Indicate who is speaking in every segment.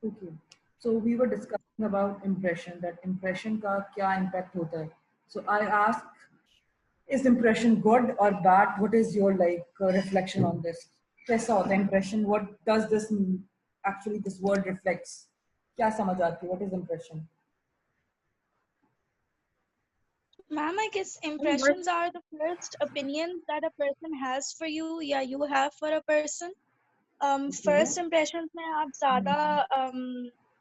Speaker 1: Okay. So we were discussing about impression, that impression का क्या impact होता है. So I ask, is impression good or bad? What is your reflection on this? कैसा होता है impression? What does this actually this word reflects? क्या समझ आती है? What is impression?
Speaker 2: Ma'am, I guess impressions are the first opinions that a person has for you, या you have for a person. First impressions में आप ज़्यादा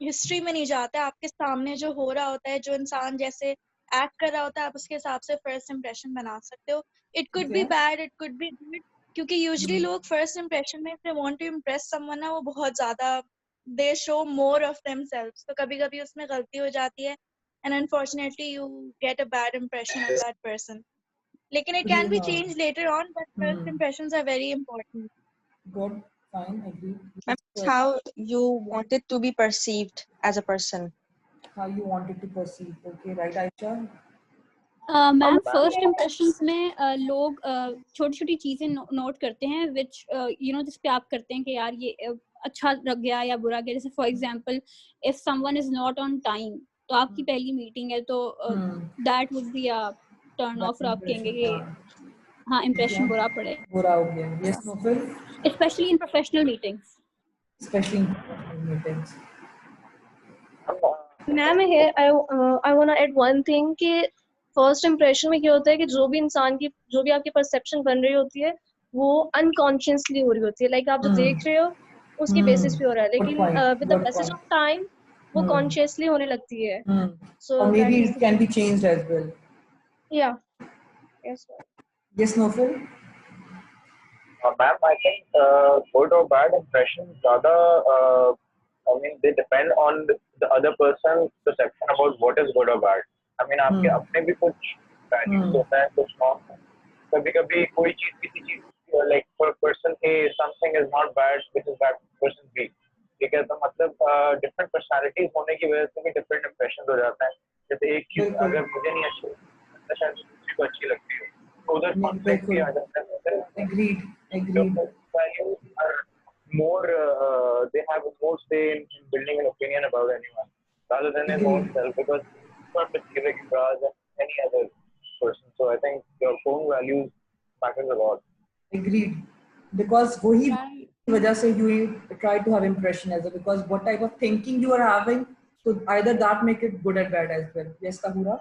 Speaker 2: history में नहीं जाते, आपके सामने जो हो रहा होता है, जो इंसान जैसे एक्ट कर रहा होता है, आप उसके हिसाब से फर्स्ट impression बना सकते हो. It could be bad, it could be good, क्योंकि usually लोग first impression में if they want to impress someone ना, वो बहुत ज़्यादा they show more of themselves. तो कभी-कभी उसमें गलती हो जाती है, and unfortunately you get a bad impression of that person. लेकिन it can be changed later on, but first impressions are very important.
Speaker 1: Good, fine, agree.
Speaker 3: That's how you want it to be perceived as a person.
Speaker 1: How you want it to perceive. Okay, right, Aisha?
Speaker 4: Ma'am first impressions में लोग छोटी छोटी चीजें note करते हैं विच जिस पे आप करते हैं कि यार ये अच्छा लग गया या बुरा गया. जैसे for example if someone is not on time, तो आपकी पहली मीटिंग है, तो that would be a turn off. आप कहेंगे कि हाँ इम्प्रेशन बुरा
Speaker 1: हो गया. Yes, Nofil?
Speaker 4: Specially in professional meetings.
Speaker 1: Especially in professional meetings.
Speaker 5: Ma'am here I want to add one thing कि फर्स्ट इम्प्रेशन में क्या होता है कि जो भी इंसान की जो भी आपकी परसेप्शन बन रही होती है वो अनकॉन्शियसली हो रही होती है. लाइक आप जो देख रहे हो उसकी बेसिस पे हो रहा है, लेकिन with the passage of time वो कॉन्शियसली होने लगती है.
Speaker 1: So or maybe it can be changed as well.
Speaker 5: Yeah.
Speaker 1: Yes, Nofil?
Speaker 6: Ma'am, I think good or bad impressions rather, I mean, they depend on the other person's perception about what is good or bad. I mean, आपके अपने भी कुछ values होता है, कुछ और. कभी-कभी कोई चीज किसी चीज like for person A something is not bad, which is bad for person B. ठीक है, तो मतलब different personalities होने की वजह से भी different impressions हो जाते हैं. जैसे एक चीज अगर मुझे नहीं अच्छी लगती, शायद दूसरे को अच्छी लगती है. उधर conflict भी आ जाता है.
Speaker 1: Agreed.
Speaker 6: Values are more, they have more say in building an opinion about anyone rather than their own self, because it's not perceiving rather than any other person. So I think your own values matters a lot.
Speaker 1: Agreed. Because वही वजह से you try to have impression as well, because what type of thinking you are having, so either that make it good or bad as well. Yes, Tahura?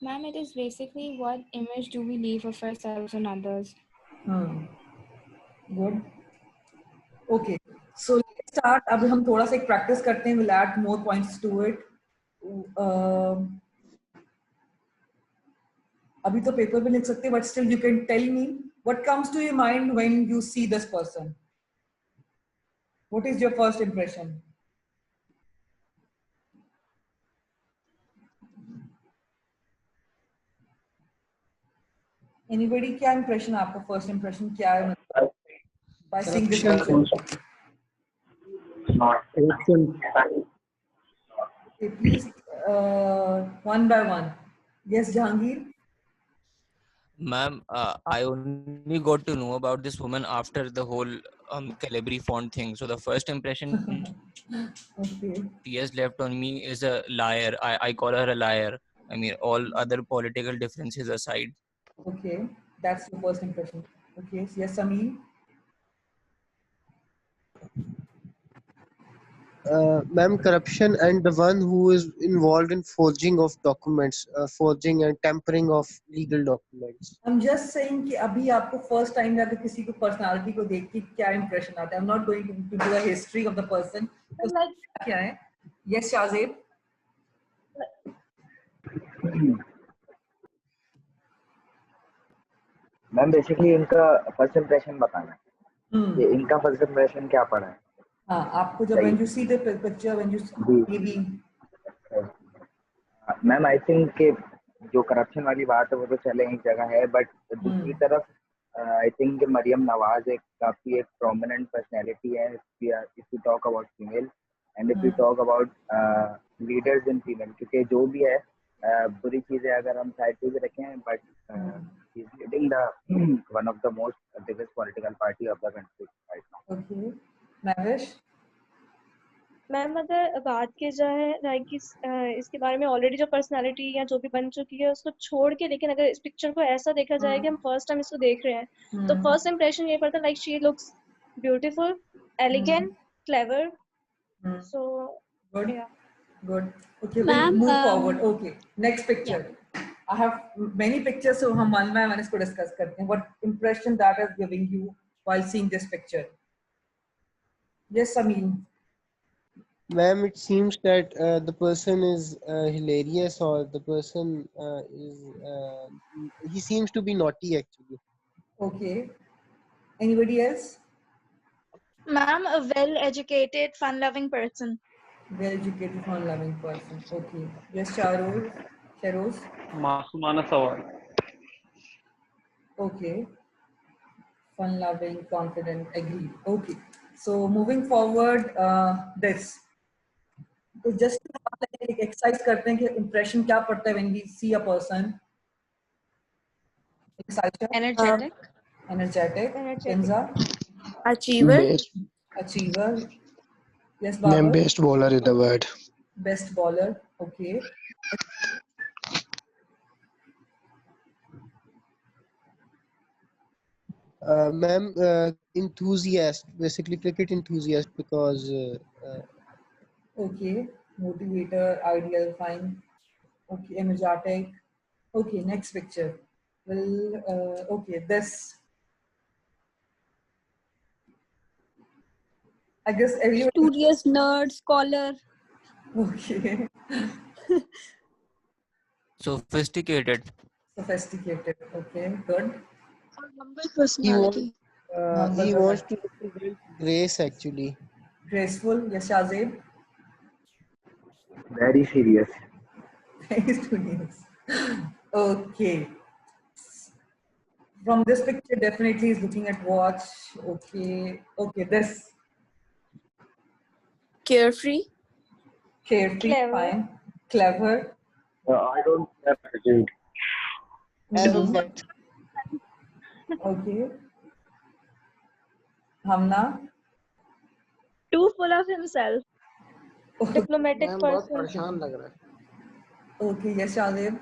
Speaker 7: Ma'am, it is basically what image do we leave of ourselves and others.
Speaker 1: Good. Okay. So let's start. अब हम थोड़ा सा एक practice करते हैं. We'll add more points to it. अभी तो paper पे लिख सकते हैं, but still you can tell me what comes to your mind when you see this person. What is your first impression? Anybody? क्या impression है आपका? First impression क्या है? By seeing this person. Okay, please, one by one. Yes, Jahangir.
Speaker 8: Ma'am, I only got to know about this woman after the whole Calibri font thing. So the first impression she has left on me is a liar. I call her a liar. I mean, all other political differences aside.
Speaker 1: Okay, that's your first impression. Okay, yes, Sameer.
Speaker 9: Ma'am, corruption and the one who is involved in forging of documents, forging and tampering of legal documents.
Speaker 1: I'm just saying कि अभी आपको first time में अगर किसी को personality को देख के क्या impression आता है. I'm not going to do the history of the person. तो क्या है? Yes, Shazib.
Speaker 10: मैम बेसिकली इनका फर्स्ट इंप्रेशन बताना है कि इनका फर्स्ट इंप्रेशन क्या पड़ा है.
Speaker 1: हाँ, आपको जब when you see the picture, when you maybe
Speaker 10: ma'am I think कि जो करप्शन वाली बात है वो तो चले एक जगह है, बट दूसरी तरफ आई थिंक मरियम नवाज एक काफी एक प्रोमिनेंट पर्सनैलिटी है. If you talk about female and if you talk about leaders in female, क्योंकि जो भी है बुरी चीजें अगर हम साइड पे भी रखें, but he is leading the one of the most biggest political party of the country right now.
Speaker 1: Okay, Navish.
Speaker 5: Ma'am अगर बात की जाए लाइक इसके बारे में ऑलरेडी जो पर्सनालिटी या जो भी बन चुकी है उसको छोड़ के, लेकिन अगर इस पिक्चर को ऐसा देखा जाए कि हम फर्स्ट टाइम इसको देख रहे हैं तो फर्स्ट इंप्रेशन ये पड़ता है like she looks beautiful, elegant, clever. So
Speaker 1: Good.
Speaker 5: yeah.
Speaker 1: Good. Okay, we'll
Speaker 4: Ma'am,
Speaker 1: move forward. Okay, next picture. I have many pictures, so हम one by one इसको discuss करते हैं. What impression that is giving you while seeing this picture? Yes, Samin.
Speaker 9: Ma'am, it seems that the person is hilarious, or the person he seems to be naughty actually.
Speaker 1: Okay. Anybody else?
Speaker 2: Ma'am, a well-educated, fun-loving person.
Speaker 1: Well-educated, fun-loving person. Okay. Yes, Sharoz.
Speaker 11: मासूमाना सवाल.
Speaker 1: Okay. Fun-loving, confident, agreed. Okay. So moving forward, this. तो just एक exercise करते हैं कि impression क्या पड़ता है when we see a person.
Speaker 3: Energetic.
Speaker 1: Energetic. Kenza.
Speaker 3: Achiever.
Speaker 1: Achiever. Yes,
Speaker 9: Ma'am,
Speaker 1: Babar.
Speaker 9: best bowler is the word.
Speaker 1: Best bowler. Okay.
Speaker 9: Ma'am, enthusiast, basically cricket enthusiast, because
Speaker 1: Okay, motivator, ideal, fine. Okay, energetic. Okay, next picture. Well, okay, this. I guess everyone.
Speaker 4: Studious, nerd, scholar.
Speaker 1: Okay.
Speaker 8: Sophisticated.
Speaker 1: Sophisticated. Okay, good.
Speaker 3: Humble personality.
Speaker 9: he wants to represent grace actually.
Speaker 1: Graceful. Yes, Shazib.
Speaker 10: Very serious.
Speaker 1: Very studious. Okay. From this picture, definitely is looking at watch. Okay. Okay, this.
Speaker 3: Carefree.
Speaker 1: Carefree,
Speaker 5: Clever.
Speaker 1: fine. Clever.
Speaker 6: I don't have attitude.
Speaker 9: Arrogant.
Speaker 1: Okay. Hamna.
Speaker 2: Too full of himself.
Speaker 5: Diplomatic
Speaker 9: ma'am बहुत
Speaker 5: person.
Speaker 9: परेशान लग रहा है.
Speaker 1: Okay, yes, Shazib.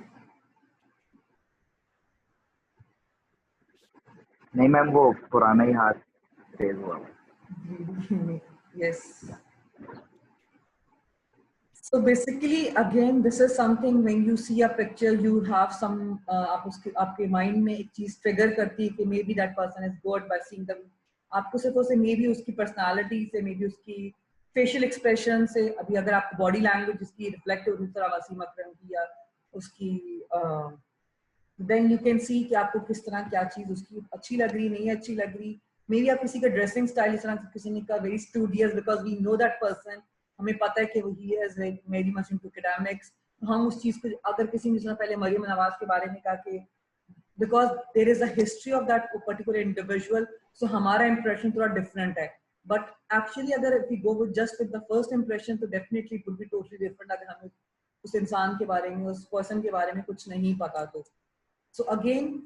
Speaker 10: नहीं ma'am वो पुराना ही हाथ तेज हुआ.
Speaker 1: Yes. So basically, again, this is something when you see a picture, you have some आपके mind में एक चीज trigger करती है कि maybe that person is good by seeing them. आपको सिर्फ उसे maybe उसकी personality से, maybe उसकी facial expression से, अभी अगर आपको body language जिसकी reflect हो रही है वसीम अकरम की या उसकी then you can see कि आपको किस तरह क्या चीज उसकी अच्छी लग रही, नहीं अच्छी लग रही. Maybe आप किसी का dressing style इस तरह किसी ने का very studious because we know that person. हमें पता है कि वो he is very much into academics. हम उस चीज को अगर किसी ने पहले मरियम नवाज के बारे में कहा कि because there is a history of that particular individual, so हमारा impression थोड़ा different है. But actually अगर if we go with just with the first impression, तो definitely it would be totally different अगर हमें उस इंसान के बारे में, उस person के बारे में कुछ नहीं पता तो. So again,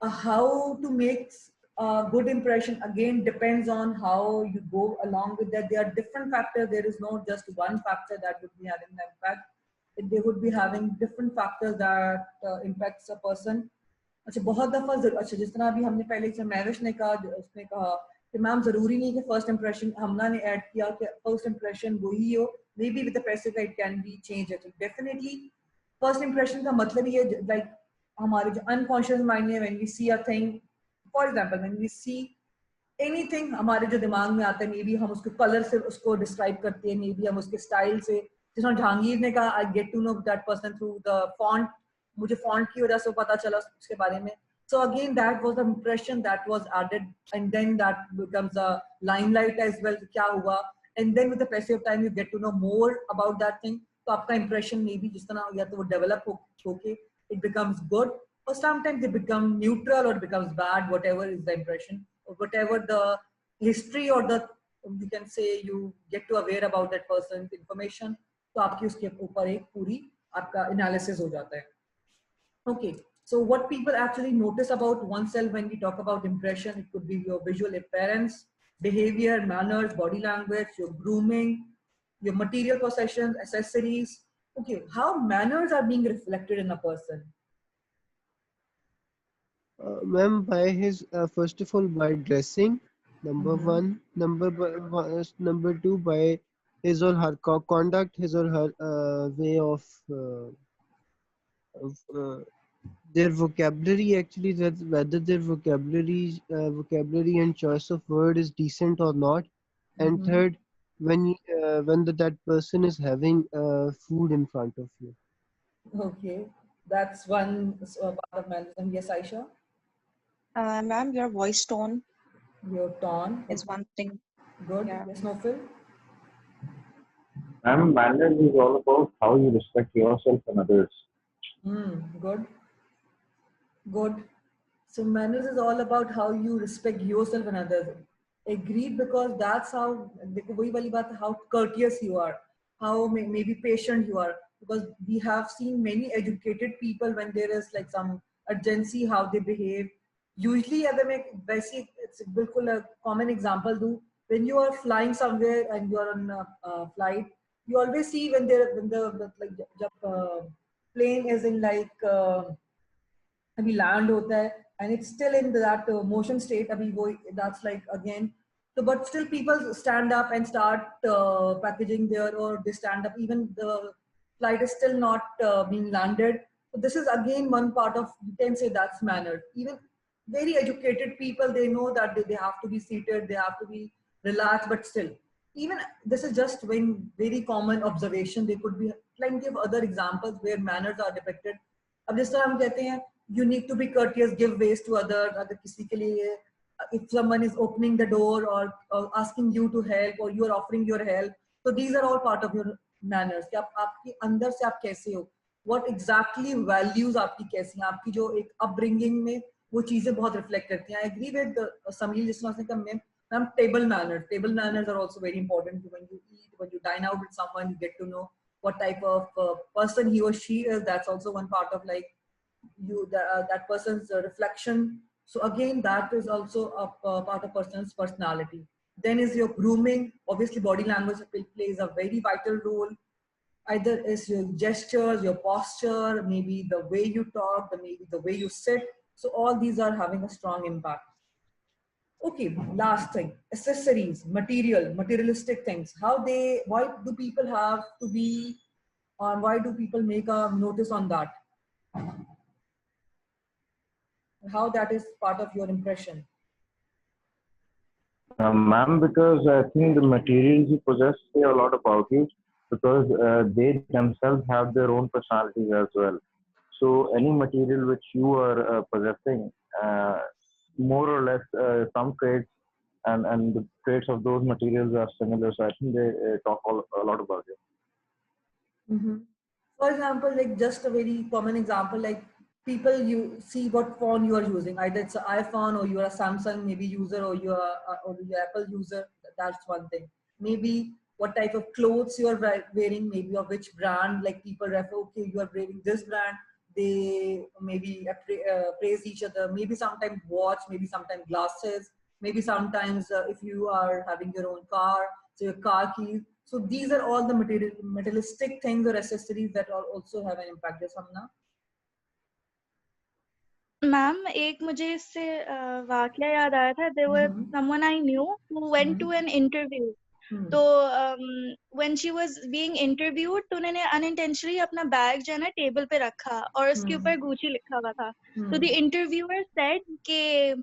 Speaker 1: how to make a good impression again depends on how you go along with that. There are different factors. There is no just one factor that would be having an impact. They would be having different factors that impacts a person. अच्छा बहुत दफा अच्छा जिस तरह अभी हमने पहले से महविश ने कहा, उसने कहा कि मैम जरूरी नहीं कि फर्स्ट इंप्रेशन हमना ने ऐड किया कि फर्स्ट इंप्रेशन वही हो, maybe with the passive it can be change. Definitely first impression का मतलब ये लाइक हमारे जो अनकॉन्शियस माइंड में when we see a thing, for example when we see anything, हमारे जो दिमाग में आता है मे बी हम उसको कलर से उसको डिस्क्राइब करते हैं, मे बी हम उसके स्टाइल से, जिस तरह जहांगीर ने कहा I get to know that person through the font, मुझे फॉन्ट की वजह से पता चला उसके बारे में. So again that was the impression that was added and then that becomes a limelight as well. क्या हुआ and then with the passage of time you get to know more about that thing. तो आपका impression maybe जिस तरह या तो वो develop होके it becomes good or sometimes it becomes neutral or it becomes bad, whatever is the impression or whatever the history or the you can say you get to aware about that person's information. तो आपकी उसके ऊपर एक पूरी आपका analysis हो जाता है. Okay. So what people actually notice about oneself when we talk about impression, it could be your visual appearance, behavior, manners, body language, your grooming, your material possessions, accessories. Okay, how manners are being reflected in a person?
Speaker 9: Ma'am, by his first of all by dressing, number
Speaker 1: Mm-hmm.
Speaker 9: one, number two by his or her conduct, his or her way of their vocabulary actually, that whether their vocabulary and choice of word is decent or not. And
Speaker 1: Mm-hmm.
Speaker 9: third, when that person is having food in front of you.
Speaker 1: Okay, that's one part of mannerism. Yes, Aisha,
Speaker 3: Ma'am, your voice tone
Speaker 1: your tone.
Speaker 3: is
Speaker 1: Okay,
Speaker 3: one thing.
Speaker 1: good.
Speaker 3: Yeah.
Speaker 1: Yes, Nofil.
Speaker 6: Manners is all about how you respect yourself and others.
Speaker 1: Good, good. So manners is all about how you respect yourself and others. Agreed, because that's how, देखो वही वाली बात है, how courteous you are, how maybe patient you are. Because we have seen many educated people, when there is like some urgency, how they behave. Usually, अगर मैं वैसे बिल्कुल a common example दूँ, when you are flying somewhere and you are on a flight, you always see when the like जब plane is in like अभी land होता है and it's still in that motion state, अभी वो that's like again, so but still people stand up and start packaging there, or they stand up even the flight is still not being landed. So this is again one part of, you can say, that's manner. Even very educated people, they know that they have to be seated, they have to be relaxed, but still, even this is just one very common observation. There could be plenty of other examples where manners are depicted. अब जिस तरह हम कहते हैं, you need to be courteous, give ways to others. अगर किसी के लिए, if someone is opening the door or asking you to help, or you are offering your help, so these are all part of your manners. कि आप आपके अंदर से आप कैसे हो, what exactly values आपकी कैसी हैं, आपकी जो एक upbringing में वो चीजें बहुत reflect करती हैं. I agree with Samil, जिस तरह से कहा ma'am, table manners are also very important. When you eat, when you dine out with someone, you get to know what type of person he or she is. That's also one part of like that person's reflection. So again, that is also a part of person's personality. Then is your grooming. Obviously, body language plays a very vital role. Either is your gestures, your posture, maybe the way you talk, maybe the way you sit. So all these are having a strong impact. Okay, last thing, accessories, materialistic things. Why do people have to be, or why do people make a notice on that? How that is part of your impression?
Speaker 6: Ma'am, because I think the materials you possess say a lot about you, because they themselves have their own personalities as well. So any material which you are possessing, more or less some traits and the traits of those materials are similar. So I think they talk a lot about it.
Speaker 1: Mm-hmm. For example, like just a very common example, like people, you see what phone you are using. Either it's an iPhone, or you are a Samsung maybe user, or you are or you're Apple user. That's one thing. Maybe what type of clothes you are wearing, maybe of which brand. Like people refer, okay, you are wearing this brand. They maybe praise each other. Maybe sometimes watch, maybe sometimes glasses, maybe sometimes if you are having your own car, so your car keys. So these are all the materialistic things or accessories that also have an impact. Yes, Amna?
Speaker 2: Ma'am एक मुझे इससे वाकया याद आया था. There was someone I knew who went to an interview. तो when she was being interviewed, तो उन्होंने unintentionally अपना बैग जो है ना टेबल पे रखा और उसके ऊपर गुची लिखा हुआ था. तो the interviewer said कि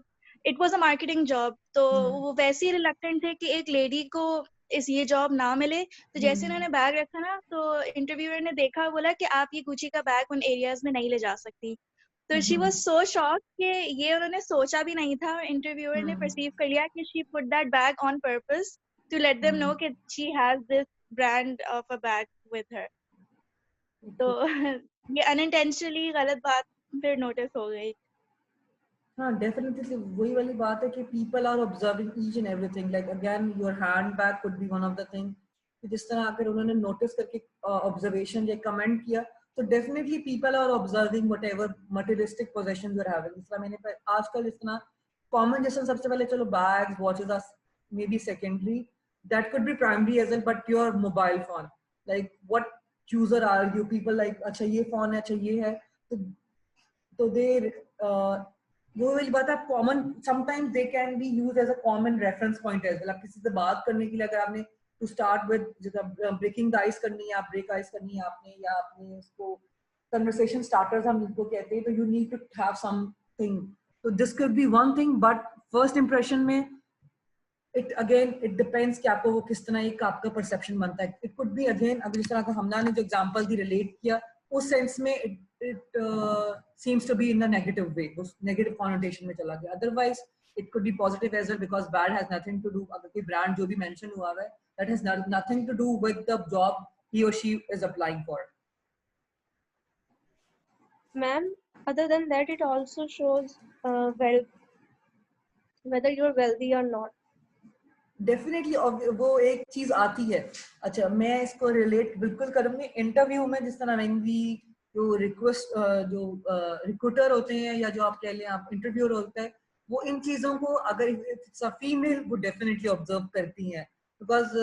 Speaker 2: it was a marketing job. तो वो वैसे ही reluctant थे कि एक लेडी को ये जॉब ना मिले. तो जैसे उन्होंने बैग रखा ना, तो इंटरव्यूअर ने देखा, बोला कि आप ये गुची का बैग उन एरियाज में नहीं ले जा सकती. तो शी वाज सो शॉक्ड कि ये उन्होंने सोचा भी नहीं था, और इंटरव्यूअर ने परसीव कर लिया कि she put that bag on purpose to let them know कि she has this brand of a bag with her. तो ये अनइंटेंशनली गलत बात फिर नोटिस हो गई.
Speaker 1: हाँ, डेफिनेटली वही वाली बात है कि people are observing each and everything. Like again, your handbag could be one of the thing. जिस तरह अगर उन्होंने नोटिस करके observation या कमेंट किया, तो definitely people are observing whatever materialistic possessions you're having. इस तरह मैंने आजकल इतना common, जैसे सबसे पहले चलो bags, watches are maybe secondary, that could be primary as well, but your mobile phone, like what user are you, people like अच्छा ये phone है, अच्छा ये है, तो they वो वाली बात है, common sometimes they can be used as a common reference point as well. आप किसी से बात करने के लिए अगर आपने to start with जैसे breaking the ice करनी है, आप break ice करनी है आपने, या आपने उसको conversation starters हम इनको कहते हैं, तो you need to have something. So this could be one thing, but first impression में it depends कि आपको वो किस तरह एक आपका perception बनता है. It could be again अगर जिस तरह का हमना ने जो example दी relate किया, उस sense में it seems to be in a negative way, उस negative connotation में चला गया. Otherwise it could be positive as well, because bad has nothing to do, अगर कोई brand जो भी mention हुआ है, that has nothing to do with the job he or she is applying for.
Speaker 5: Ma'am, other than that, it also shows whether you're wealthy or not.
Speaker 1: Definitely वो एक चीज आती है. अच्छा मैं इसको रिलेट बिल्कुल करूंगी. इंटरव्यू में जिस तरह मेनली जो रिक्वेस्ट जो रिक्रूटर होते हैं या जो आप कह लें आप इंटरव्यूअर होता है, वो इन चीजों को अगर फीमेल वो डेफिनेटली ऑब्जर्व करती हैं, because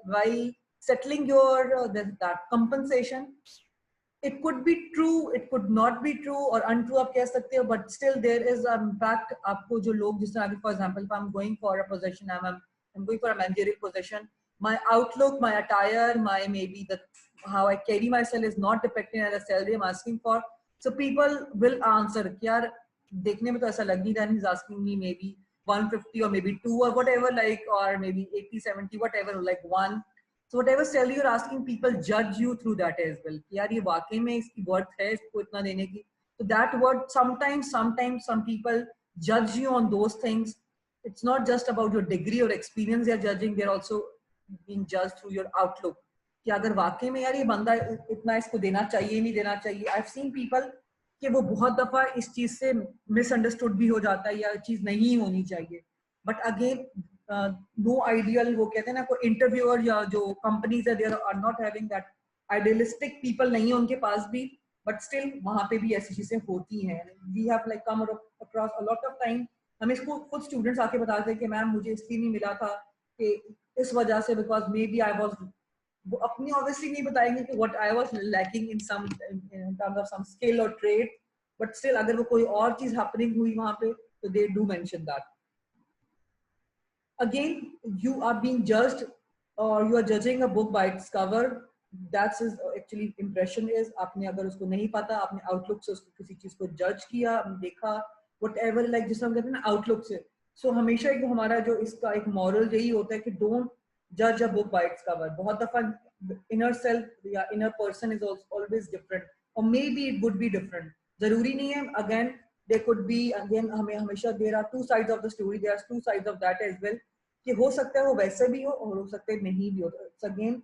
Speaker 1: while settling your that compensation, it could be true, it could not be true, or untrue आप कह सकते हो, but still there is an impact. आपको जो लोग जिस तरह, for example, if I'm going for a position, I'm going for a managerial position, my outlook, my attire, my maybe the how I carry myself is not depicting as a salary I'm asking for. So people will answer कि यार देखने में तो ऐसा लग नहीं रहा, he's asking me maybe 150 or maybe 2 or whatever, like, or maybe 80 70 whatever, like 1. So whatever salary you're asking, people judge you through that as well. यार ये वाकई में इसकी worth है इसको इतना देने की. So that word sometimes some people judge you on those things. It's not just about your degree or experience they're judging, they're also being judged through your outlook. कि अगर वाकई में यार ये बंदा इतना इसको देना चाहिए नहीं देना चाहिए. I've seen people कि वो बहुत दफा इस चीज से misunderstood भी हो जाता है या चीज नहीं होनी चाहिए. But again no ideal, वो कहते हैं ना, कोई इंटरव्यूअर या जो कंपनीज है, there are not having that idealistic people नहीं है उनके पास भी, बट स्टिल वहां पे भी ऐसी चीजें होती हैं. We have like come across a lot of time. हमें इसको खुद स्टूडेंट्स आके बताते हैं कि मैम मुझे इसलिए नहीं मिला था कि इस वजह से, because maybe I was, वो अपनी ऑब्वियसली नहीं बताएंगे कि what I was lacking in terms of some skill और ट्रेड, बट स्टिल अगर वो कोई और चीज हैपनिंग हुई वहां पे, तो they do mention that. Again, you are being judged, or you are judging a book by its cover. That's is actually impression is. आपने अगर उसको नहीं पता, आपने outlook से उसको किसी चीज को judge किया, देखा, whatever, like जिसे हम कहते हैं ना outlook से. So हमेशा एक हमारा जो इसका एक moral यही होता है कि don't judge a book by its cover. बहुत दफा inner self या inner person is always different, or maybe it would be different. जरूरी नहीं है. Again, there could be, again हमें हमेशा there are two sides of the story. There are two sides of that as well. कि हो सकता है वो वैसे भी हो और हो सकता है नहीं भी हो. अगेन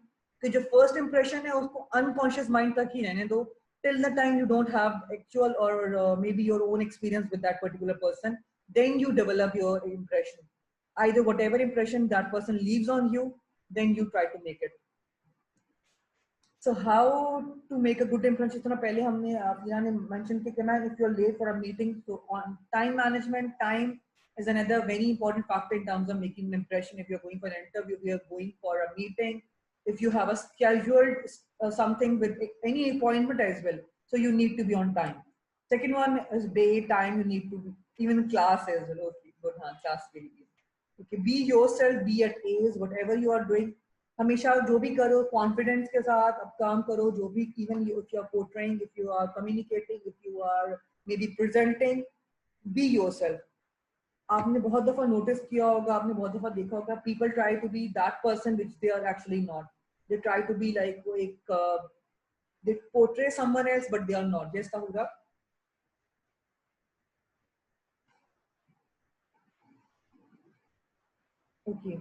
Speaker 1: कि जो फर्स्ट इंप्रेशन है उसको अनकॉन्शियस माइंड तक ही रहने दो, till the time you don't have actual or maybe your own experience with that particular person, then you develop your impression. Either whatever impression that person leaves on you, then you try to make it. So how to make a good impression? जितना पहले हमने आपने mention कि कहना, if you're late for a meeting, so on time management, time is another very important factor in terms of making an impression. If you're going for an interview, if you're going for a meeting, if you have a scheduled something with any appointment as well, so you need to be on time. Second one is day time. You need to be, even class as well. Okay, good, हाँ, class के लिए. Okay, be yourself, be at ease, whatever you are doing. हमेशा जो भी करो confidence के साथ अब काम करो. जो भी, even if you are portraying, if you are communicating, if you are maybe presenting, be yourself. आपने बहुत दफा नोटिस किया होगा, आपने बहुत दफा देखा होगा, people try to be that person which they are actually not. They try to be like वो एक they portray someone else but they are not. जैसा होगा. Okay.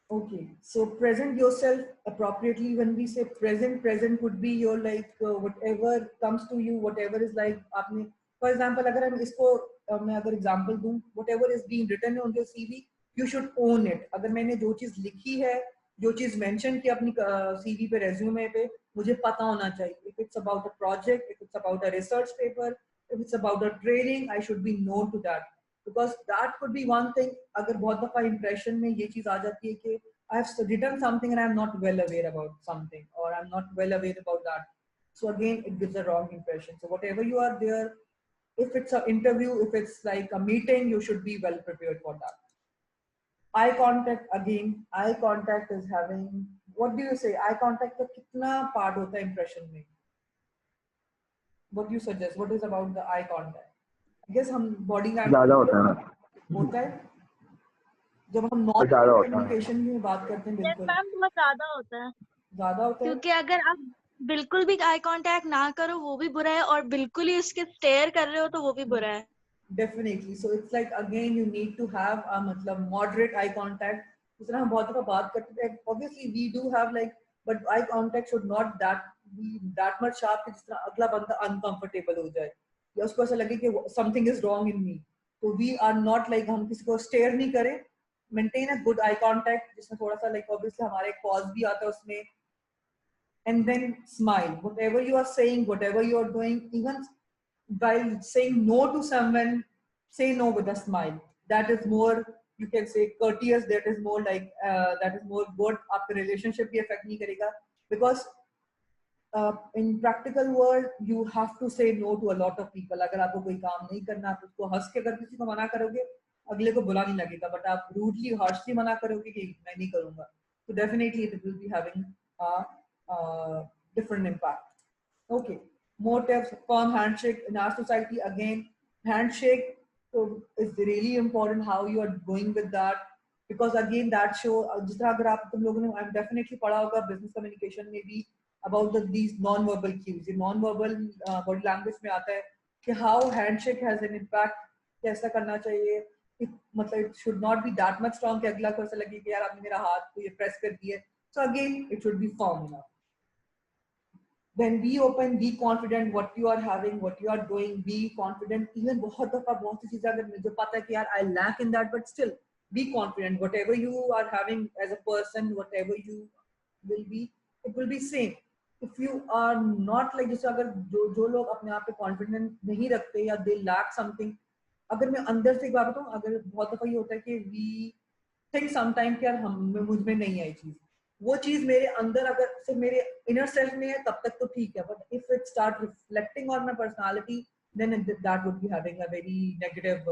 Speaker 1: Okay, so present yourself appropriately. When we say present could be your like whatever comes to you, whatever is like आपने, for example, अगर हम इसको मैं अगर example दूं, whatever is being written on your CV, you should own it. अगर मैंने जो चीज लिखी है, जो चीज mention की अपनी CV पे, resume पे, मुझे पता होना चाहिए. If it's about a project, if it's about a research paper, if it's about a training, I should be known to that. because that could be one thing. अगर बहुत दफा impression में ये चीज आ जाती है कि I have written something and I am not well aware about something, or I'm not well aware about that. So again, it gives a wrong impression. So whatever you are there, if it's an interview, if it's like a meeting, you should be well prepared for that. Eye contact, again, eye contact is having, what do you say? Eye contact का कितना part होता है impression में? What do you suggest? What is about the eye contact? I guess हम body language
Speaker 10: ज़्यादा होता है
Speaker 1: होता है जब हम नॉन कम्युनिकेशन की बात करते हैं. बिल्कुल
Speaker 2: मैम बहुत ज्यादा होता है,
Speaker 1: ज्यादा होता है,
Speaker 2: क्योंकि अगर आप बिल्कुल भी आई कांटेक्ट ना करो वो भी बुरा है, और बिल्कुल ही उसके स्टेयर कर रहे हो तो वो भी बुरा है.
Speaker 1: Definitely. So it's like, again, you need to have a मतलब moderate eye contact. जिस तरह हम बहुत दफा बात करते हैं, obviously we do have like, but eye contact should not be that much sharp कि जिस तरह अगला बंदा uncomfortable हो जाए या उसको ऐसा लगे कि something is wrong in me. So we are not like, हम किसी को stare नहीं करें, maintain a good eye contact जिसमें थोड़ा सा like obviously हमारे pause भी आता है उसमें, and then smile. Whatever you are saying, whatever you are doing, even while saying no to someone, say no with a smile. That is more, you can say, courteous. That is more like that is more good. आपके relationship भी affect नहीं करेगा, because in practical world you have to say no to a lot of people. अगर आपको कोई काम नहीं करना, आप उसको हंस के अगर किसी को मना करोगे, अगले को बुरा नहीं लगेगा, but आप rudely, harshly मना करोगे कि मैं नहीं करूँगा, so definitely it will be having a different impact. Okay. More tips. Firm handshake in our society. Again, handshake is really important. How you are going with that, because again that show. जिस तरह अगर आप तुम लोगों ने I've definitely पढ़ा होगा business communication में भी about these non-verbal cues. ये non-verbal body language में आता है कि how handshake has an impact. कैसा करना चाहिए. मतलब it should not be that much strong कि अगला को ऐसा लगे कि यार आपने मेरा हाथ को ये press कर दिया. So again, it should be firm enough. Then be open, be confident what you are having, what you are doing, be confident. Even बहुत दफा बहुत सी चीजें अगर मुझे पता है कि यार I lack in that, but still be confident. Whatever you are having as a person, whatever you will be, it will be same. If you are not like, जैसे अगर जो लोग अपने आप पे confident नहीं रखते या they lack something, अगर मैं अंदर से एक बात बताऊं, अगर बहुत दफा ये होता है कि we think sometimes कि यार मुझ में नहीं आई चीज, वो चीज मेरे अंदर अगर सिर्फ मेरे इनर सेल्फ में है तब तक तो ठीक है, but if it start reflecting on my personality, then that would be having a very negative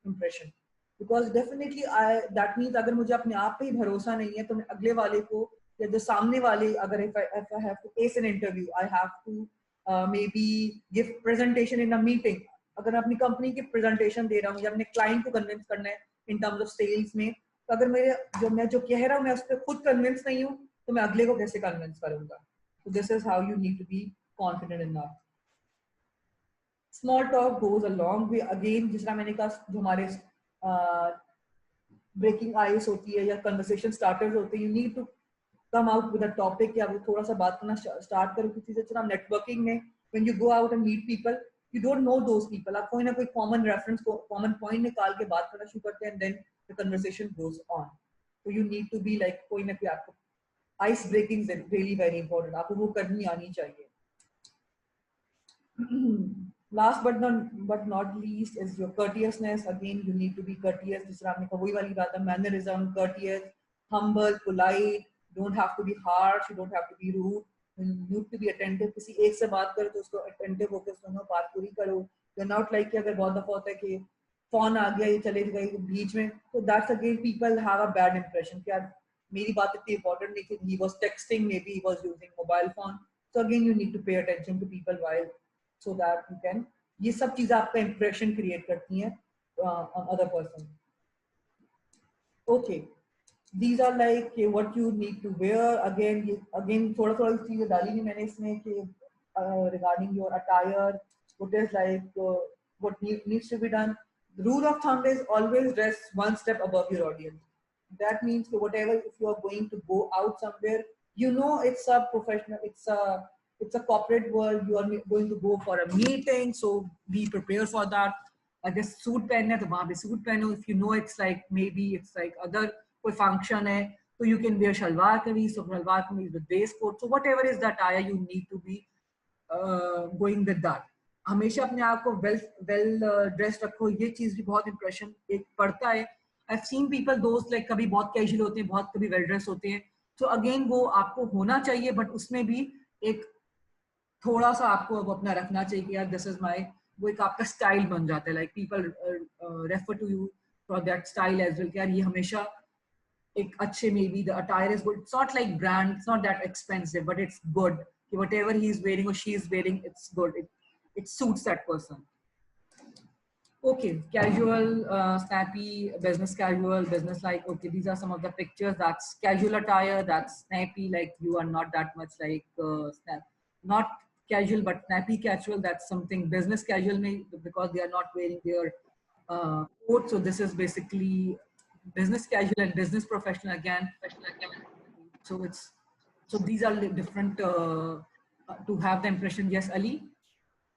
Speaker 1: impression, because definitely that means अगर मुझे अपने आप पे ही भरोसा नहीं है तो मैं अगले वाले को या जो सामने वाले, अगर if I have to as an interview, I have to maybe give presentation in a meeting, अगर मैं अपनी कंपनी की प्रेजेंटेशन दे रहा हूँ या अपने क्लाइंट को कन्विंस करना है इन टर्म्स ऑफ सेल्स में, तो अगर मैं जो कह रहा हूँ मैं उस पर खुद कन्विंस नहीं हूँ तो मैं अगले को कैसे कन्विंस करूंगा. So this is how you need to be confident enough. Small talk goes a long way. Again, जिस तरह मैंने कहा, जो हमारे breaking ice होती है या conversation starters होते हैं, you need to come out with a topic, या वो थोड़ा सा बात करना start करो किसी से. जिस तरह networking में when you go out and meet people, you don't know those people, आप कोई ना कोई common reference को common point निकाल के बात करना शुरू करते हैं, and then the conversation goes on. So you need to be like, कोई ना कोई आपको ice breaking is really very important. आपको वो करनी आनी चाहिए. Last but not least is your courteousness. Again, you need to be courteous. जिस तरह आपने कहा वही वाली बात है, mannerism, courteous, humble, polite. Don't have to be harsh. You don't have to be rude. You need to be attentive. किसी एक से बात करो तो उसको attentive होकर सुनो, बात पूरी करो. You're not like कि अगर बहुत दफा होता है कि फोन आ गया, ये चले गए बीच में, तो that's again people have a bad impression कि यार मेरी बात इतनी important नहीं थी, he was texting, maybe he was using mobile phone. So again you need to pay attention to people while, so that you can, ये सब चीजें आपका impression create करती हैं on other person. Okay, these are like what you need to wear. Again थोड़ा चीजें डाली नहीं मैंने इसमें कि regarding your attire, what is like what needs to be done. The rule of thumb is always dress one step above your audience. That means that whatever, if you are going to go out somewhere, you know it's a professional, it's a corporate world, you are going to go for a meeting, so be prepared for that. अगर suit पहनना है तो वहाँ पे suit पहनो. If you know it's like maybe it's like other कोई function है, so you can wear shalwar kameez, so shalwar kameez with waistcoat. So whatever is that attire, you need to be going with that. हमेशा अपने आप को well dressed रखो, ये चीज भी बहुत इंप्रेशन एक पड़ता है. I've seen people those like कभी बहुत कैजुअल होते हैं, बहुत कभी वेल ड्रेस होते हैं. तो अगेन वो आपको होना चाहिए, बट उसमें भी एक थोड़ा सा आपको अब अपना रखना चाहिए कि यार दिस इज माय, वो एक आपका स्टाइल बन जाता है. Like people refer to you for that style as well. यार ये हमेशा एक अच्छे, maybe the attire is good, it's not like brand, it's not that expensive, but it's good कि व्हाटएवर ही इज वेयरिंग और she is wearing, it's good, it suits that person. Okay, casual, snappy, business casual, business like. Okay, these are some of the pictures. That's casual attire. That's snappy, like you are not that much like not casual but snappy casual. That's something business casual may, because they are not wearing their coat. So this is basically business casual and business professional again. So it's, so these are different to have the impression. Yes, Ali.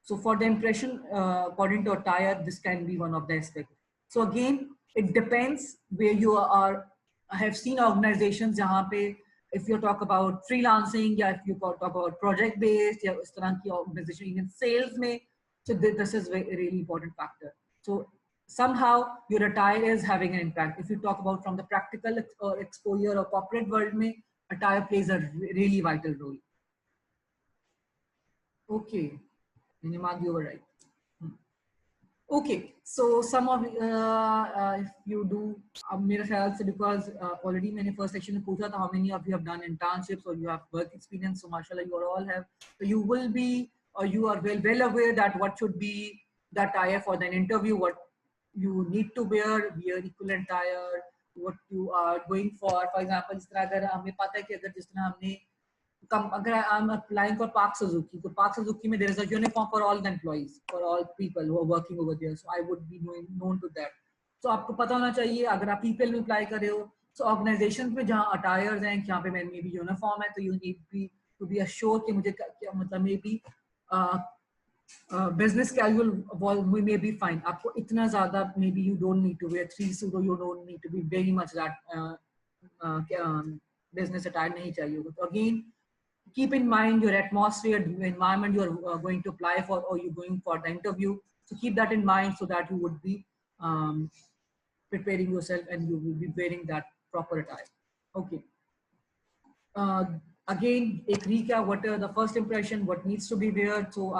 Speaker 1: So for the impression, according to attire, this can be one of the aspects. So again, it depends where you are. I have seen organizations jahan pe, if you talk about freelancing, या if you talk about project based, या इस तरह की organization, even sales में, so this is a really important factor. So somehow your attire is having an impact. If you talk about from the practical or exposure or corporate world में, attire plays a really vital role. Okay. Nimad, you were right. Okay, so some of if you do, मेरे ख्याल से, because already मैंने first section में पूछा था how many of you have done internships or you have work experience, so mashallah you all have, so you will be, or you are well aware that what should be the attire for the interview, what you need to wear equivalent attire, what you are going for example, जिस तरह अगर हमें पता है कि अगर जिस तरह हमने अगर I'm applying for Park Suzuki, so Park Suzuki में there is a uniform for all the employees, for all people who are working over there, so I would be known to that. So आपको पता होना चाहिए अगर आप people में apply कर रहे हो, so organizations में जहाँ attires हैं, जहाँ पे मैं maybe uniform है, तो you need to be assured कि मुझे क्या मतलब maybe business casual may be fine. आपको इतना ज़्यादा maybe you don't need to wear 3 suit, or you don't need to be very much that business attire नहीं चाहिए होगा. तो again, keep in mind your atmosphere, the environment you are going to apply for, or you're going for the interview. So keep that in mind so that you would be preparing yourself and you will be wearing that proper attire. Okay. Again, एक recap, what are the first impression, what needs to be there. So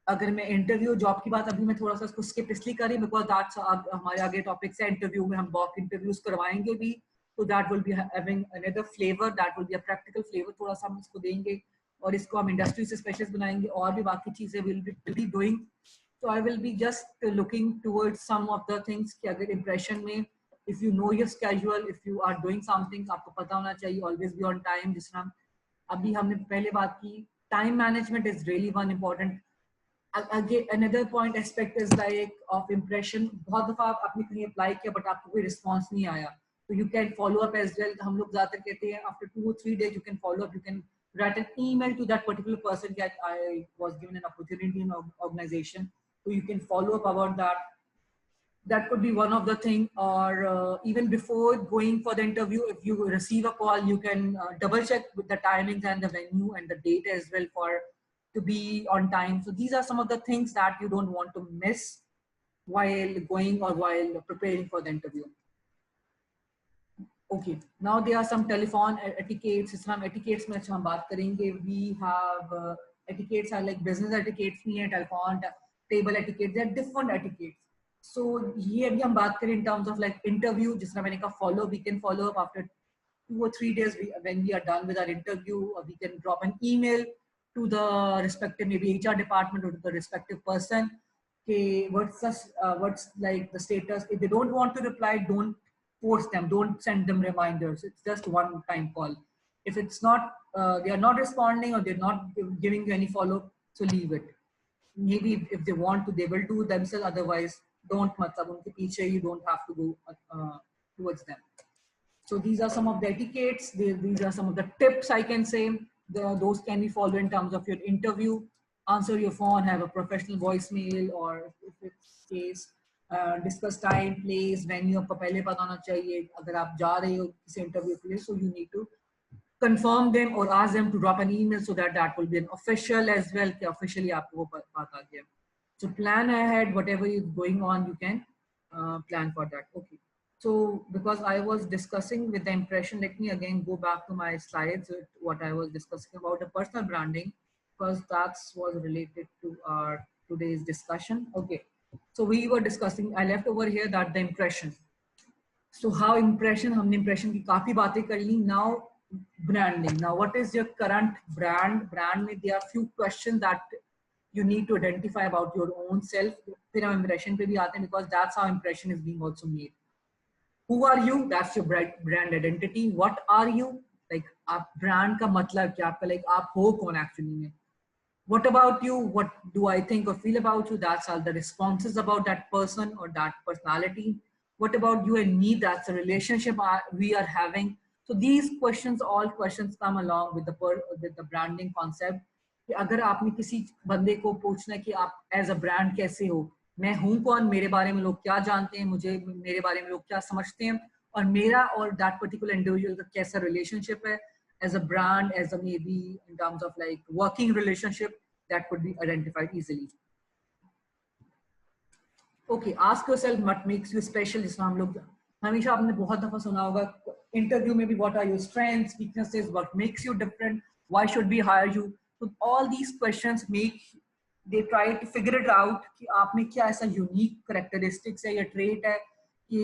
Speaker 1: अगर मैं interview job की बात, अभी मैं थोड़ा सा उसको स्किप इसलिए करी बिकॉज दैट्स हमारे आगे टॉपिक्स है. इंटरव्यू में हम मॉक इंटरव्यूज करवाएंगे भी, तो that will be having another flavour, that will be a practical flavour, थोड़ा सा हम इसको देंगे और इसको हम इंडस्ट्री से स्पेशलिस्ट बनाएंगे और भी बाकी चीजें will be doing. So I will be just looking towards some of the things कि अगर impression में, if you know your schedule, if you are doing something, आपको पता होना चाहिए always be on time. जिस तरह अभी हमने पहले बात की, time management is really one important. Again, another point aspect is like of impression. बहुत दफा आप आपने कहीं apply किया but आपको कोई response नहीं आया, so you can follow up as well. हम लोग ज़्यादातर कहते हैं after 2 or 3 days you can follow up, you can write an email to that particular person that I was given an opportunity in an organization. So you can follow up about that. That could be one of the thing. Or even before going for the interview, if you receive a call, you can double check with the timings and the venue and the date as well for to be on time. So these are some of the things that you don't want to miss while going or while preparing for the interview. Okay, now there are some telephone etiquettes. Some etiquettes में हम बात करेंगे. We have etiquettes are like business etiquettes नहीं है, telephone table etiquette. There are different etiquettes. So ये अभी हम बात करें in terms of like interview. जिस तरह मैंने कहा follow, we can follow up after 2 or 3 days when we are done with our interview. Or we can drop an email to the respective maybe HR department or to the respective person. Okay, what's like the status? If they don't want to reply, don't force them, don't send them reminders. It's just one time call. If it's not they are not responding or they're not giving you any follow-up, so leave it. Maybe if they want to, they will do themselves. Otherwise, don't matlab unke piche, you don't have to go towards them. So these are some of the etiquettes. These are some of the tips I can say. Those can be followed in terms of your interview. Answer your phone, have a professional voicemail, or if it's case discuss time, place, venue आपको पहले पता होना चाहिए. अगर आप जा रहे हो किसी इंटरव्यू के लिए, so you need to confirm them or ask them to drop an email so that that will be an official as well कि officially आपको वो बात आ गया. So plan ahead, whatever is going on, you can plan for that. Okay. So because I was discussing with the impression, let me again go back to my slides with what I was discussing about the personal branding, because that was related to our today's discussion. Okay. So we were discussing, I left over here that the impression. So how impression, हमने impression की काफी बातें कर ली. Now branding. Now what is your current brand? Brand में there are few questions that you need to identify about your own self. फिर हम impression पे भी आते हैं because that's how impression is being also made. Who are you? That's your brand identity. What are you? Like आप brand का मतलब क्या? आपका like आप हो कौन actually में? What about you? What do I think or feel about you? That's all the responses about that person or that personality. What about you and me? That's the relationship we are having. So these questions, all questions come along with the branding concept. कि अगर आपने किसी बंदे को पूछना है कि आप एज अ ब्रांड कैसे हो, मैं हूँ कौन, मेरे बारे में लोग क्या जानते हैं, मुझे मेरे बारे में लोग क्या समझते हैं, और मेरा और दैट पर्टिकुलर इंडिविजुअल का कैसा रिलेशनशिप है as a brand, as a maybe in terms of like working relationship, that could be identified easily. Okay, ask yourself what makes you special. जिसमें हम लोग हमेशा आपने बहुत दफा सुना होगा इंटरव्यू में भी, what are your strengths, weaknesses, what makes you different, why should we hire you. So all these questions they try to figure it out कि आप में क्या ऐसा unique characteristics है या trait है कि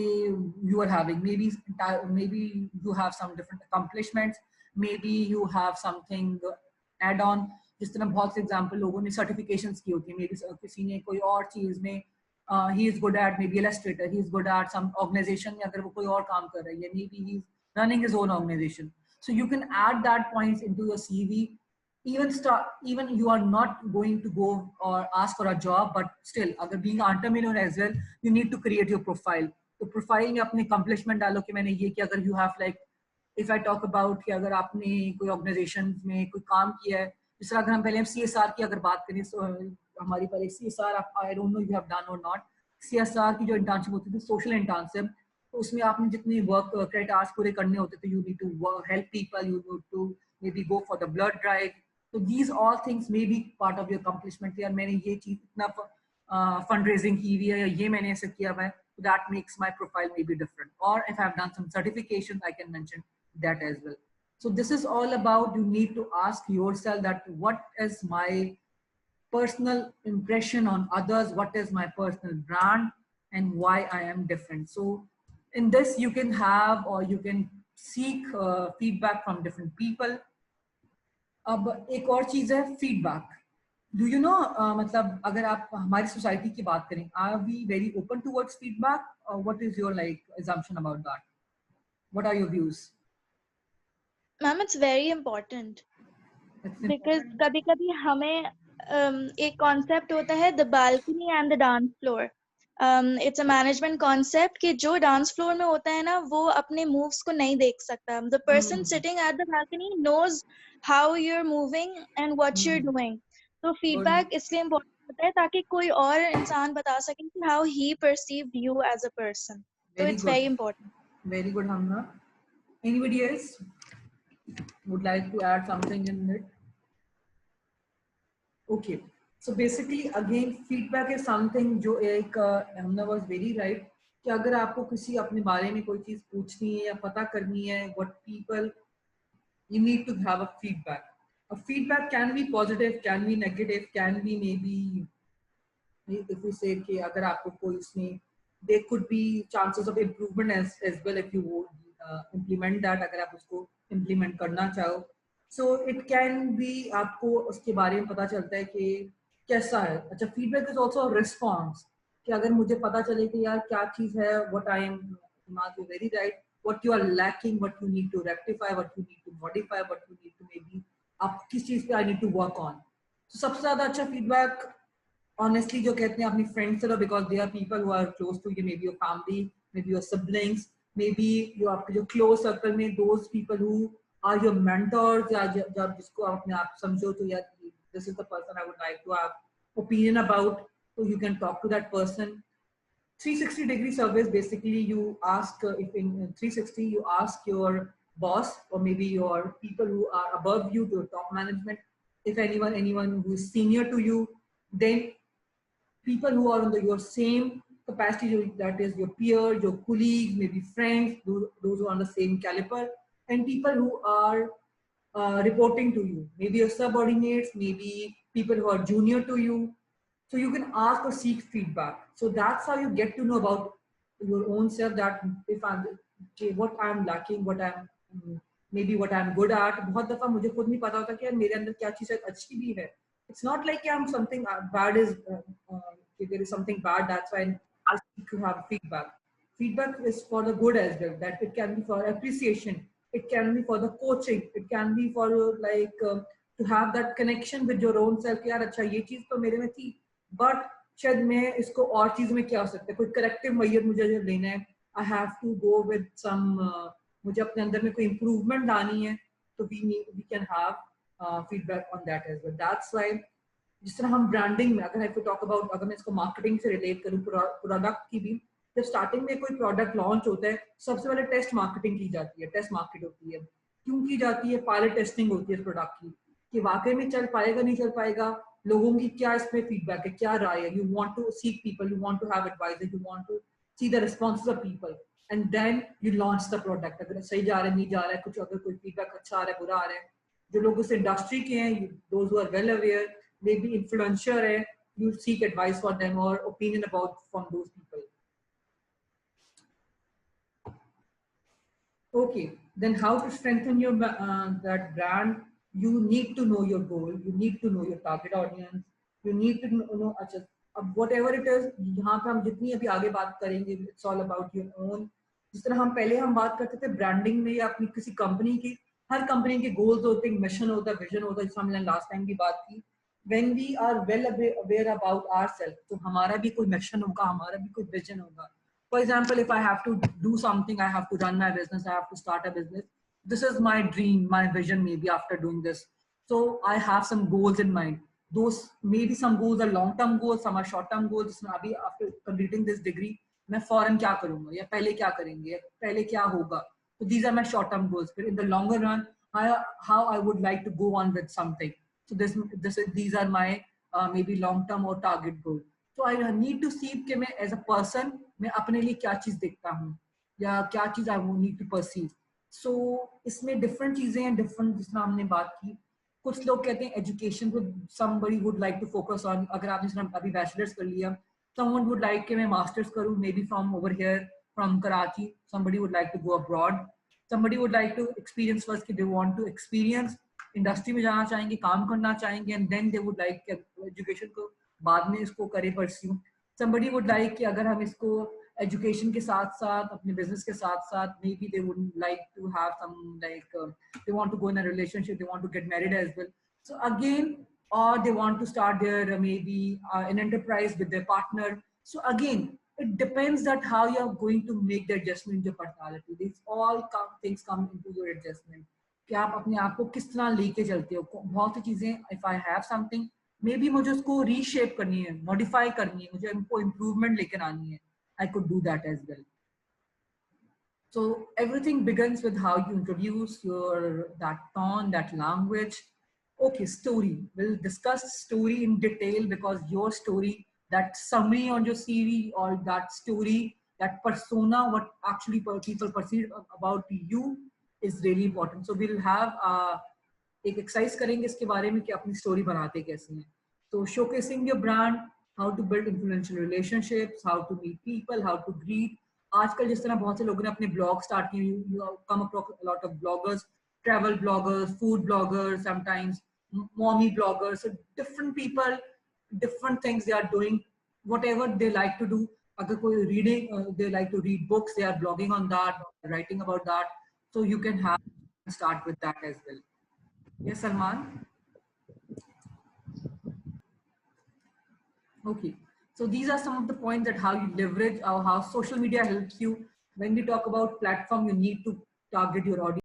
Speaker 1: you are having. Maybe you have some different accomplishments, maybe you have something add on. जिस तरह बहुत से example लोगों ने certifications की होती है, maybe किसी ने कोई और चीज में he is good at maybe illustrator, he is good at some organization में अगर वो कोई और काम कर रहा है, maybe he is running his own organization. So you can add that points into your CV. Even you are not going to go or ask for a job, but still अगर being an entrepreneur as well, you need to create your profile. तो profile में अपने accomplishment डालो कि मैंने ये किया. अगर you have like, if I talk about कि अगर आपने कोई organization में कोई काम किया है, जिस तरह अगर हम पहले CSR की अगर बात करें, तो हमारी पहले CSR, I don't know you have done or not, CSR की जो internship होती थी, social internship, तो उसमें आपने जितने work credit hours पूरे करने होते थे, you need to help people, you need to maybe go for the blood drive. So these all things may be part of your accomplishment. यार मैंने ये चीज इतना fundraising की हुई है, या ये मैंने ऐसे किया हुआ है, so that makes my profile maybe different. Or if I've done some certification, I can mention that as well. So this is all about, you need to ask yourself that what is my personal impression on others, what is my personal brand, and why I am different. So in this you can have, or you can seek feedback from different people. अब एक और चीज है feedback. Do you know, मतलब अगर आप हमारी society की बात करें, are we very open towards feedback, or what is your like assumption about that? What are your views?
Speaker 2: Ma'am, it's very important because कभी-कभी हमें एक concept होता है the balcony and the dance floor. It's a management concept कि जो dance floor में होता है ना, वो अपने moves को नहीं देख सकता. The person sitting at the balcony knows how you're moving and what you're doing. So feedback इसलिए important होता है ताकि कोई और इंसान बता सके कि how he perceived you as a person. So it's very important.
Speaker 1: Very good, Hamna. Anybody else would like to add something in it? Okay. So basically again feedback is something जो एक Hamna was very right कि अगर आपको किसी अपने बारे में कोई चीज पूछनी है या पता करनी है, what people, you need to have a feedback. A feedback can be positive, can be negative, can be maybe, if we say कि अगर आपको कोई इसमें, there could be chances of improvement as well if you would implement that, अगर आप उसको implement करना चाहो. So it can be आपको उसके बारे में पता चलता है कि कैसा है. अच्छा, feedback is also a response कि अगर मुझे पता चले कि यार क्या चीज है, what I am, you're very right, what you are lacking, what you need to rectify, what you need to modify, what you need to maybe आप किस चीज पे I need to work on. So सबसे ज़्यादा अच्छा feedback honestly जो कहते हैं अपनी friends से लो, because they are people who are close to you, maybe your family, maybe your siblings, maybe your close circle में those people who are your mentors, या जब जिसको आप अपने आप समझो तो यार this is the person I would like to have opinion about, so you can talk to that person. 360-degree surveys, basically you ask, if in 360 you ask your boss, or maybe your people who are above you, to top management. If anyone who is senior to you, then people who are on your same capacity, that is your peers, your colleagues, maybe friends, those who are on the same caliber, and people who are reporting to you, maybe your subordinates, maybe people who are junior to you. So you can ask or seek feedback. So that's how you get to know about your own self, that if I'm okay, what I'm lacking, what I'm maybe what I'm good at. बहुत दफा मुझे खुद नहीं पता होता कि यार मेरे अंदर क्या चीज़ अच्छी भी है. It's not like I'm something bad is there is something bad, that's why I seek to have feedback. Feedback is for the good as well. That it can be for appreciation, it can be for the coaching, it can be for like to have that connection with your own self. यार अच्छा ये चीज़ तो मेरे में थी, but शायद मैं इसको और चीज में क्या हो सकता है, कोई करेक्टिव मेजर मुझे जो लेना है, I have to go with some, मुझे अपने अंदर में कोई इंप्रूवमेंट लानी है, तो we can have feedback on that as well. That's why जिस तरह हम ब्रांडिंग में, अगर आई टॉक अबाउट, अगर मैं इसको मार्केटिंग से रिलेट करूँ प्रोडक्ट की भी, जब स्टार्टिंग में कोई प्रोडक्ट लॉन्च होता है सबसे पहले टेस्ट मार्केटिंग की जाती है, टेस्ट मार्केट होती है. क्यों की जाती है? पायलट टेस्टिंग होती है इस प्रोडक्ट की, कि वाकई में चल पाएगा नहीं चल पाएगा, लोगों की क्या इसमें फीडबैक है, क्या राय है. You want to seek people, you want to have advisor, you want to see the responses of people, and then you launch the product. अगर सही जा रहा है, नहीं जा रहा है, कुछ अगर कोई फीडबैक अच्छा आ रहा है, बुरा आ रहा है, जो लोग उस इंडस्ट्री के हैं, those who are well aware, maybe influencer है, you seek advice for them और opinion about from those people. Okay, then how to strengthen your that brand? You need to know your goal, you need to know your target audience, you need to know अच्छा, अब whatever it is, यहाँ पे हम जितनी अभी आगे बात करेंगे, it's all about your own. जिस तरह हम पहले हम बात करते थे ब्रांडिंग में या अपनी किसी कंपनी की, हर कंपनी के गोल्स होते हैं, मिशन होता है, विजन होता है, जिसमें हमने लास्ट टाइम भी बात की. When we are well aware about ourselves, तो हमारा भी कोई मिशन होगा, हमारा भी कोई विजन होगा. For example, if I have to do something, I have to run my business, I have to start a business. This is my dream, my vision maybe after doing this. So I have some goals in mind. Those maybe some goals are long-term goals, some are short-term goals. Abhi after completing this degree, मैं फौरन क्या करूँगा, या पहले क्या करेंगे, या पहले क्या होगा. So these are my short-term goals. But in the longer run, how I would like to go on with something. So these are my maybe long-term or target goals. So I need to see कि मैं as a person मैं अपने लिए क्या चीज देखता हूँ, या क्या चीज I need to perceive. So इसमें different चीजें हैं, different, जिसमें हमने बात की. कुछ लोग कहते हैं education को somebody would like to focus on. अगर आपने अभी bachelor's कर लिया, someone would like कि मैं masters करूँ, maybe from over here, from Karachi. Somebody would like to go abroad. Somebody would like to experience first, कि they want to experience industry में जाना चाहेंगे, काम करना चाहेंगे, and then they would like education को बाद में इसको करे pursue. Somebody would like कि अगर हम इसको education के साथ साथ अपने business के साथ साथ, maybe they would like to have some like they want to go in a relationship, they want to get married as well. So again, or they want to start their maybe an enterprise with their partner. So again, it depends that how you are going to make the adjustment in your personality. These all things come into your adjustment. कि आप अपने आप को किस तरह लेके चलते हो. बहुत सी चीजें, if I have something, may be मुझे उसको रीशेप करनी है, मॉडिफाई करनी है, मुझे उनको इम्प्रूवमेंट लेकर आनी है. I could do that as well. So everything begins with how you introduce your that tone, that language. Okay, story. We'll discuss story in detail, because your story, that summary on your CV, or that story, that persona, what actually people perceive about you, is really important. So we'll have एक exercise करेंगे इसके बारे में कि अपनी story बनाते कैसे हैं. तो showcasing your brand, how to build influential relationships, how to meet people, how to greet. आजकल जिस तरह बहुत से लोगों ने अपने ब्लॉग स्टार्ट किए, you come across a lot of bloggers, travel bloggers, food bloggers, sometimes mommy bloggers. So different people, different things they are doing, whatever they like to do. Agar koi reading, they like to read books, they are blogging on that, writing about that. So you can start with that as well. Yes, Salman. Okay. So these are some of the points that how you leverage or how social media helps you. When we talk about platform, you need to target your audience.